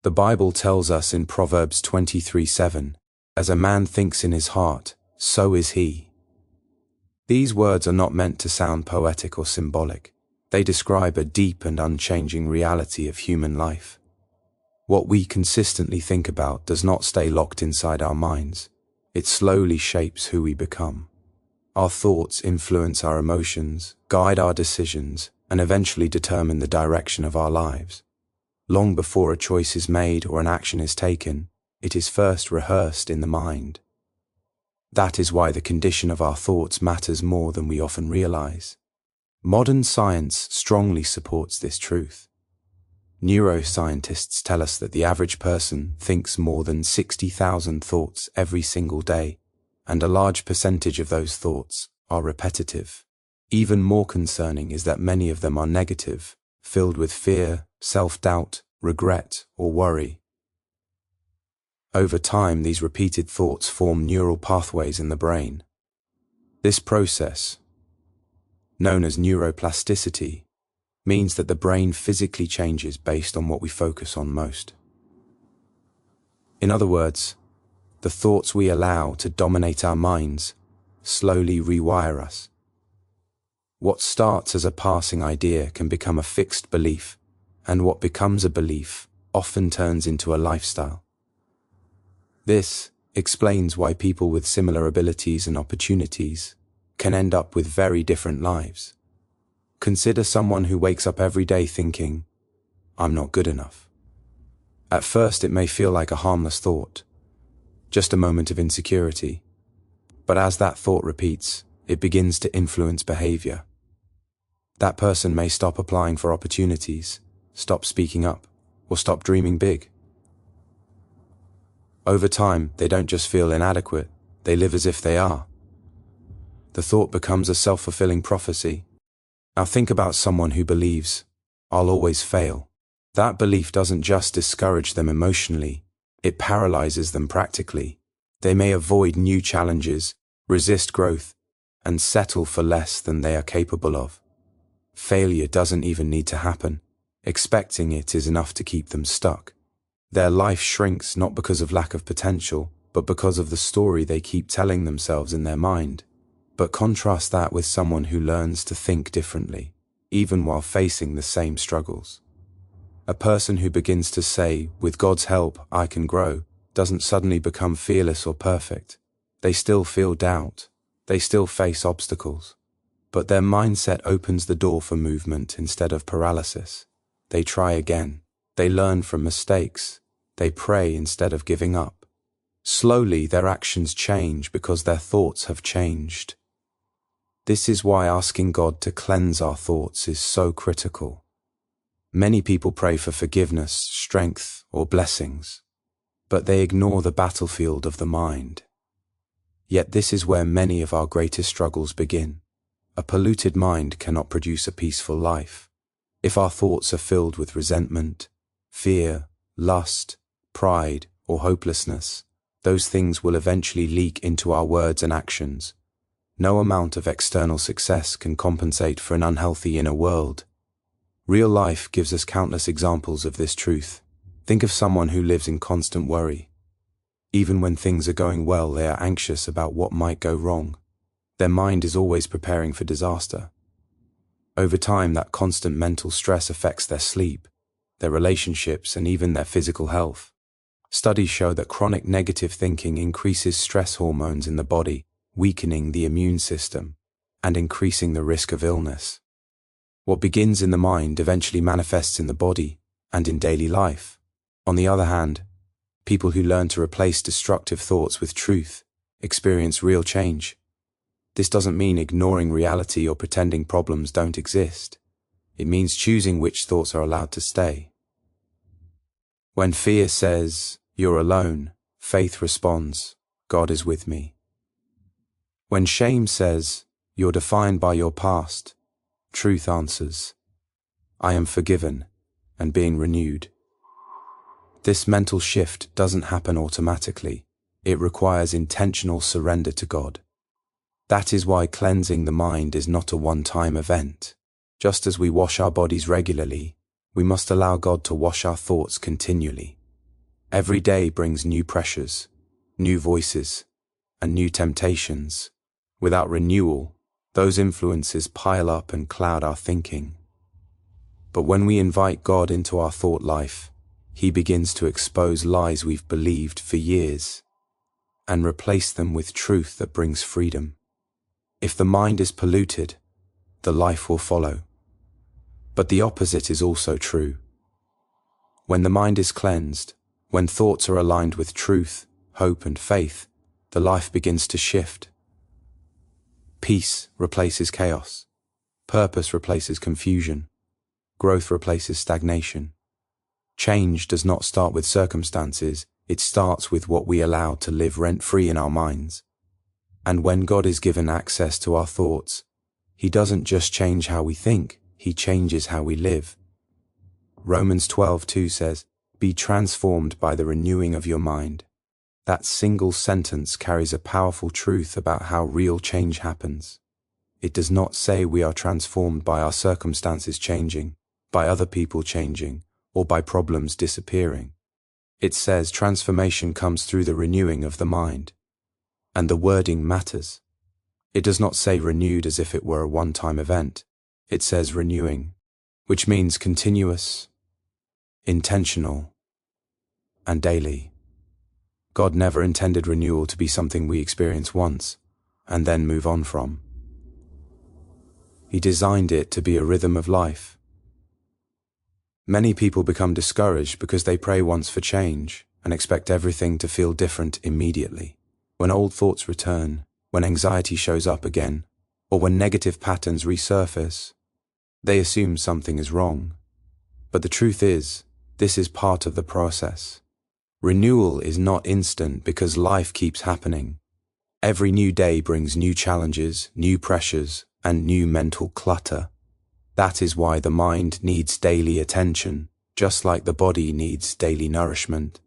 The Bible tells us in Proverbs 23:7, "As a man thinks in his heart, so is he." These words are not meant to sound poetic or symbolic. They describe a deep and unchanging reality of human life. What we consistently think about does not stay locked inside our minds. It slowly shapes who we become. Our thoughts influence our emotions, guide our decisions, and eventually determine the direction of our lives. Long before a choice is made or an action is taken, it is first rehearsed in the mind. That is why the condition of our thoughts matters more than we often realize. Modern science strongly supports this truth. Neuroscientists tell us that the average person thinks more than 60,000 thoughts every single day, and a large percentage of those thoughts are repetitive. Even more concerning is that many of them are negative, filled with fear, self-doubt, regret, or worry. Over time, these repeated thoughts form neural pathways in the brain. This process, known as neuroplasticity, means that the brain physically changes based on what we focus on most. In other words, the thoughts we allow to dominate our minds slowly rewire us. What starts as a passing idea can become a fixed belief, and what becomes a belief often turns into a lifestyle. This explains why people with similar abilities and opportunities can end up with very different lives. Consider someone who wakes up every day thinking, "I'm not good enough." At first it may feel like a harmless thought, just a moment of insecurity. But as that thought repeats, it begins to influence behavior. That person may stop applying for opportunities, stop speaking up, or stop dreaming big. Over time, they don't just feel inadequate, they live as if they are. The thought becomes a self-fulfilling prophecy. Now think about someone who believes, "I'll always fail." That belief doesn't just discourage them emotionally, it paralyzes them practically. They may avoid new challenges, resist growth, and settle for less than they are capable of. Failure doesn't even need to happen. Expecting it is enough to keep them stuck. Their life shrinks not because of lack of potential, but because of the story they keep telling themselves in their mind. But contrast that with someone who learns to think differently, even while facing the same struggles. A person who begins to say, "With God's help, I can grow," doesn't suddenly become fearless or perfect. They still feel doubt. They still face obstacles. But their mindset opens the door for movement instead of paralysis. They try again. They learn from mistakes. They pray instead of giving up. Slowly, their actions change because their thoughts have changed. This is why asking God to cleanse our thoughts is so critical. Many people pray for forgiveness, strength, or blessings, but they ignore the battlefield of the mind. Yet this is where many of our greatest struggles begin. A polluted mind cannot produce a peaceful life. If our thoughts are filled with resentment, fear, lust, pride, or hopelessness, those things will eventually leak into our words and actions. No amount of external success can compensate for an unhealthy inner world. Real life gives us countless examples of this truth. Think of someone who lives in constant worry. Even when things are going well, they are anxious about what might go wrong. Their mind is always preparing for disaster. Over time, that constant mental stress affects their sleep, their relationships, and even their physical health. Studies show that chronic negative thinking increases stress hormones in the body, weakening the immune system, and increasing the risk of illness. What begins in the mind eventually manifests in the body and in daily life. On the other hand, people who learn to replace destructive thoughts with truth experience real change. This doesn't mean ignoring reality or pretending problems don't exist. It means choosing which thoughts are allowed to stay. When fear says, "You're alone," faith responds, "God is with me." When shame says, "You're defined by your past," truth answers, "I am forgiven and being renewed." This mental shift doesn't happen automatically. It requires intentional surrender to God. That is why cleansing the mind is not a one-time event. Just as we wash our bodies regularly, we must allow God to wash our thoughts continually. Every day brings new pressures, new voices, and new temptations. Without renewal, those influences pile up and cloud our thinking. But when we invite God into our thought life, He begins to expose lies we've believed for years and replace them with truth that brings freedom. If the mind is polluted, the life will follow. But the opposite is also true. When the mind is cleansed, when thoughts are aligned with truth, hope, and faith, the life begins to shift. Peace replaces chaos. Purpose replaces confusion. Growth replaces stagnation. Change does not start with circumstances, it starts with what we allow to live rent-free in our minds. And when God is given access to our thoughts, He doesn't just change how we think, He changes how we live. Romans 12:2 says, "Be transformed by the renewing of your mind." That single sentence carries a powerful truth about how real change happens. It does not say we are transformed by our circumstances changing, by other people changing, or by problems disappearing. It says transformation comes through the renewing of the mind. And the wording matters. It does not say renewed as if it were a one-time event. It says renewing, which means continuous, intentional, and daily. God never intended renewal to be something we experience once and then move on from. He designed it to be a rhythm of life. Many people become discouraged because they pray once for change and expect everything to feel different immediately. When old thoughts return, when anxiety shows up again, or when negative patterns resurface, they assume something is wrong. But the truth is, this is part of the process. Renewal is not instant because life keeps happening. Every new day brings new challenges, new pressures, and new mental clutter. That is why the mind needs daily attention, just like the body needs daily nourishment.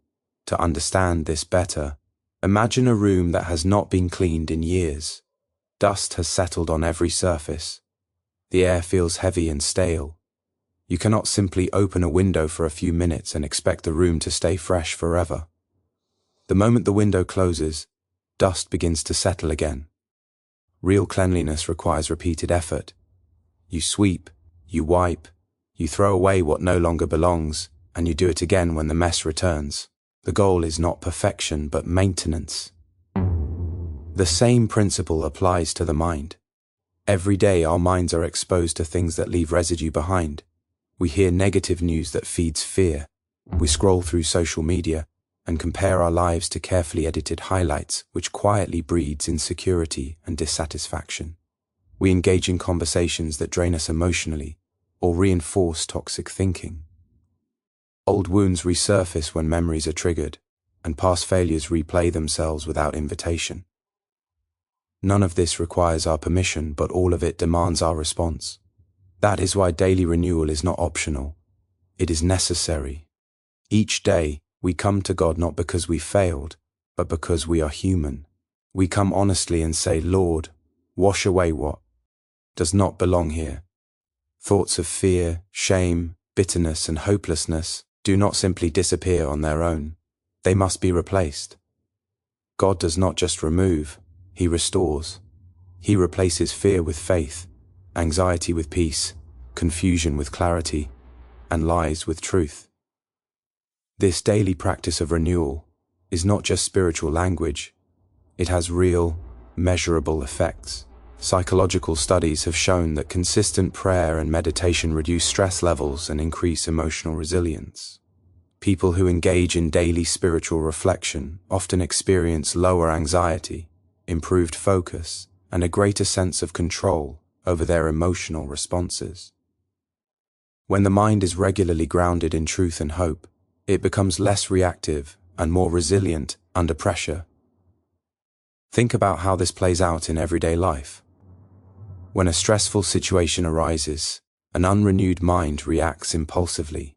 To understand this better, imagine a room that has not been cleaned in years. Dust has settled on every surface. The air feels heavy and stale. You cannot simply open a window for a few minutes and expect the room to stay fresh forever. The moment the window closes, dust begins to settle again. Real cleanliness requires repeated effort. You sweep, you wipe, you throw away what no longer belongs, and you do it again when the mess returns. The goal is not perfection, but maintenance. The same principle applies to the mind. Every day our minds are exposed to things that leave residue behind. We hear negative news that feeds fear. We scroll through social media and compare our lives to carefully edited highlights, which quietly breeds insecurity and dissatisfaction. We engage in conversations that drain us emotionally or reinforce toxic thinking. Old wounds resurface when memories are triggered, and past failures replay themselves without invitation. None of this requires our permission, but all of it demands our response. That is why daily renewal is not optional. It is necessary. Each day, we come to God not because we failed, but because we are human. We come honestly and say, "Lord, wash away what does not belong here." Thoughts of fear, shame, bitterness, and hopelessness do not simply disappear on their own. They must be replaced. God does not just remove, He restores. He replaces fear with faith, anxiety with peace, confusion with clarity, and lies with truth. This daily practice of renewal is not just spiritual language. It has real, measurable effects. Psychological studies have shown that consistent prayer and meditation reduce stress levels and increase emotional resilience. People who engage in daily spiritual reflection often experience lower anxiety, improved focus, and a greater sense of control over their emotional responses. When the mind is regularly grounded in truth and hope, it becomes less reactive and more resilient under pressure. Think about how this plays out in everyday life. When a stressful situation arises, an unrenewed mind reacts impulsively.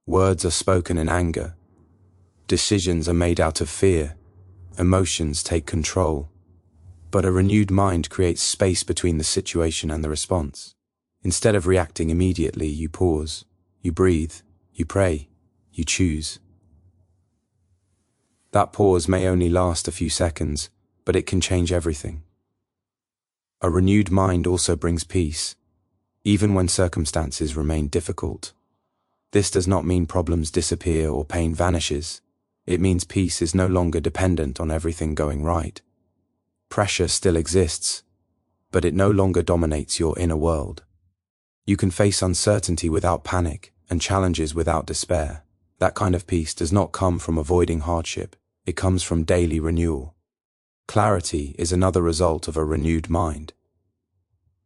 Words are spoken in anger. Decisions are made out of fear. Emotions take control. But a renewed mind creates space between the situation and the response. Instead of reacting immediately, you pause, you breathe, you pray, you choose. That pause may only last a few seconds, but it can change everything. A renewed mind also brings peace, even when circumstances remain difficult. This does not mean problems disappear or pain vanishes. It means peace is no longer dependent on everything going right. Pressure still exists, but it no longer dominates your inner world. You can face uncertainty without panic and challenges without despair. That kind of peace does not come from avoiding hardship. It comes from daily renewal. Clarity is another result of a renewed mind.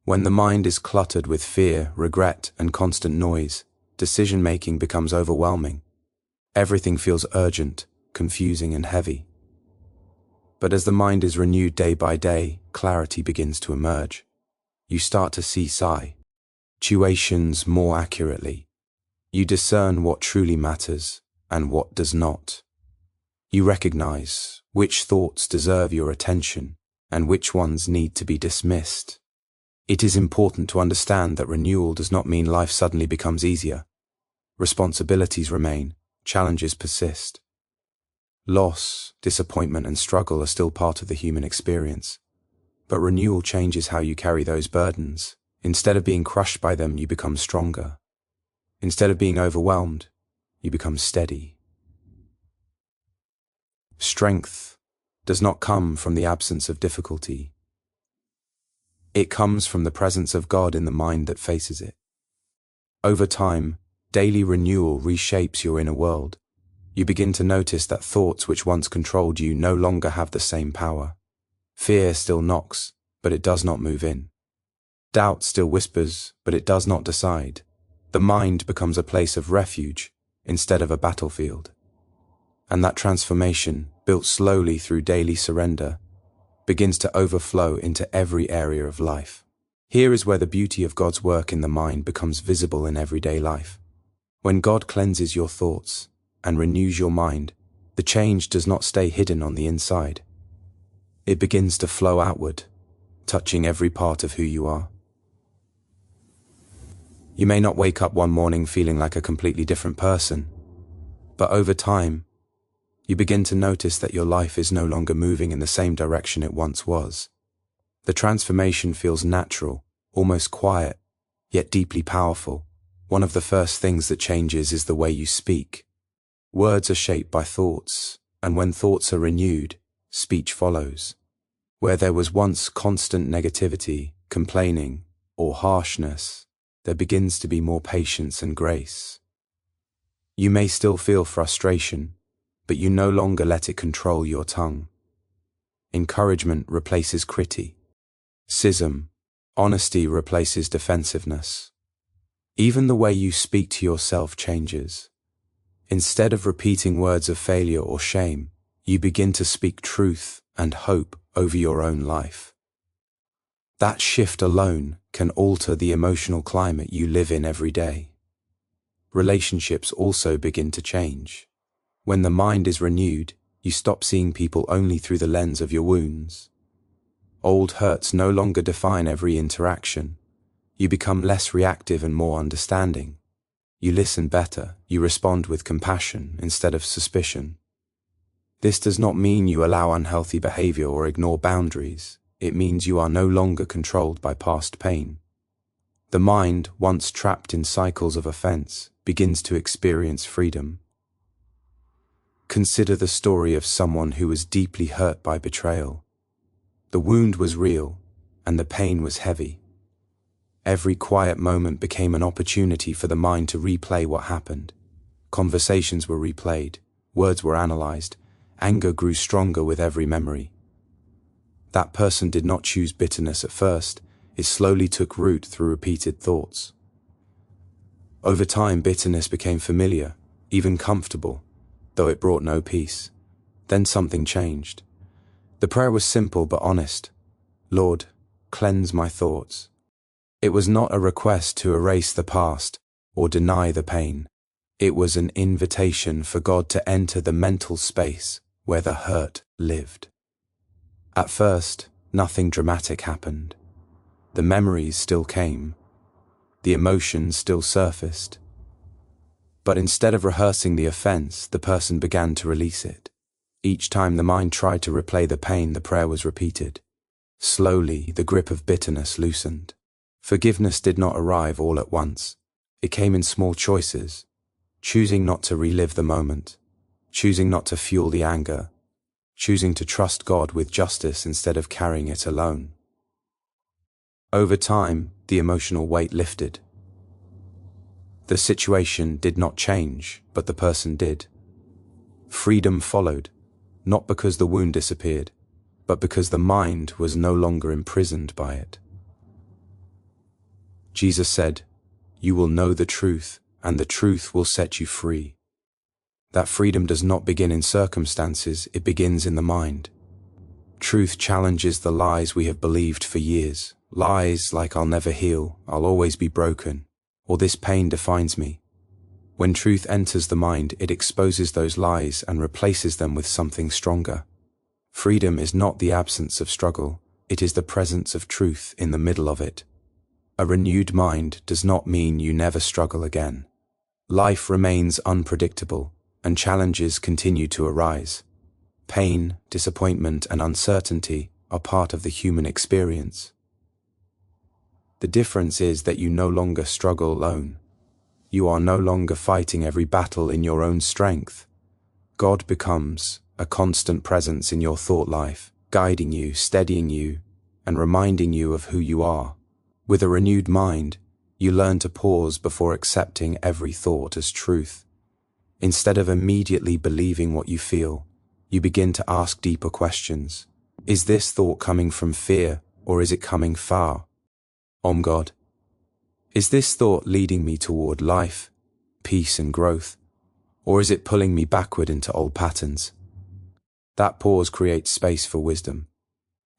When the mind is cluttered with fear, regret, and constant noise, decision-making becomes overwhelming. Everything feels urgent, confusing, and heavy. But as the mind is renewed day by day, clarity begins to emerge. You start to see situations more accurately. You discern what truly matters and what does not. You recognize which thoughts deserve your attention and which ones need to be dismissed. It is important to understand that renewal does not mean life suddenly becomes easier. Responsibilities remain, challenges persist. Loss, disappointment, and struggle are still part of the human experience. But renewal changes how you carry those burdens. Instead of being crushed by them, you become stronger. Instead of being overwhelmed, you become steady. Strength does not come from the absence of difficulty. It comes from the presence of God in the mind that faces it. Over time, daily renewal reshapes your inner world. You begin to notice that thoughts which once controlled you no longer have the same power. Fear still knocks, but it does not move in. Doubt still whispers, but it does not decide. The mind becomes a place of refuge instead of a battlefield. And that transformation, built slowly through daily surrender, begins to overflow into every area of life. Here is where the beauty of God's work in the mind becomes visible in everyday life. When God cleanses your thoughts and renews your mind, the change does not stay hidden on the inside. It begins to flow outward, touching every part of who you are. You may not wake up one morning feeling like a completely different person, but over time, you begin to notice that your life is no longer moving in the same direction it once was. The transformation feels natural, almost quiet, yet deeply powerful. One of the first things that changes is the way you speak. Words are shaped by thoughts, and when thoughts are renewed, speech follows. Where there was once constant negativity, complaining, or harshness, there begins to be more patience and grace. You may still feel frustration, but you no longer let it control your tongue. Encouragement replaces criticism. Honesty replaces defensiveness. Even the way you speak to yourself changes. Instead of repeating words of failure or shame, you begin to speak truth and hope over your own life. That shift alone can alter the emotional climate you live in every day. Relationships also begin to change. When the mind is renewed, you stop seeing people only through the lens of your wounds. Old hurts no longer define every interaction. You become less reactive and more understanding. You listen better, you respond with compassion instead of suspicion. This does not mean you allow unhealthy behavior or ignore boundaries. It means you are no longer controlled by past pain. The mind, once trapped in cycles of offense, begins to experience freedom. Consider the story of someone who was deeply hurt by betrayal. The wound was real, and the pain was heavy. Every quiet moment became an opportunity for the mind to replay what happened. Conversations were replayed, words were analyzed, anger grew stronger with every memory. That person did not choose bitterness at first, it slowly took root through repeated thoughts. Over time, bitterness became familiar, even comfortable, though it brought no peace. Then something changed. The prayer was simple but honest. Lord, cleanse my thoughts. It was not a request to erase the past or deny the pain. It was an invitation for God to enter the mental space where the hurt lived. At first, nothing dramatic happened. The memories still came. The emotions still surfaced. But instead of rehearsing the offense, the person began to release it. Each time the mind tried to replay the pain, the prayer was repeated. Slowly, the grip of bitterness loosened. Forgiveness did not arrive all at once. It came in small choices, choosing not to relive the moment, choosing not to fuel the anger, choosing to trust God with justice instead of carrying it alone. Over time, the emotional weight lifted. The situation did not change, but the person did. Freedom followed, not because the wound disappeared, but because the mind was no longer imprisoned by it. Jesus said, "You will know the truth, and the truth will set you free." That freedom does not begin in circumstances, it begins in the mind. Truth challenges the lies we have believed for years. Lies like "I'll never heal," "I'll always be broken," or "this pain defines me." When truth enters the mind, it exposes those lies and replaces them with something stronger. Freedom is not the absence of struggle, it is the presence of truth in the middle of it. A renewed mind does not mean you never struggle again. Life remains unpredictable, and challenges continue to arise. Pain, disappointment, and uncertainty are part of the human experience. The difference is that you no longer struggle alone. You are no longer fighting every battle in your own strength. God becomes a constant presence in your thought life, guiding you, steadying you, and reminding you of who you are. With a renewed mind, you learn to pause before accepting every thought as truth. Instead of immediately believing what you feel, you begin to ask deeper questions. Is this thought coming from fear, or is it coming far? God, is this thought leading me toward life, peace, and growth, or is it pulling me backward into old patterns? That pause creates space for wisdom.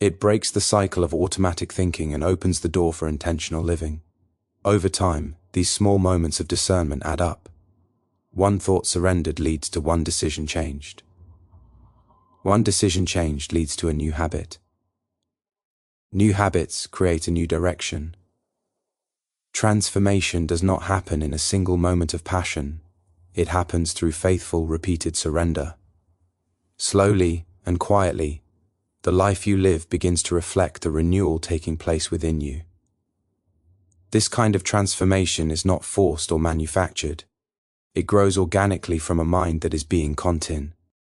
It breaks the cycle of automatic thinking and opens the door for intentional living. Over time, these small moments of discernment add up. One thought surrendered leads to one decision changed. One decision changed leads to a new habit. New habits create a new direction. Transformation does not happen in a single moment of passion. It happens through faithful, repeated surrender. Slowly and quietly, the life you live begins to reflect the renewal taking place within you. This kind of transformation is not forced or manufactured. It grows organically from a mind that is being content.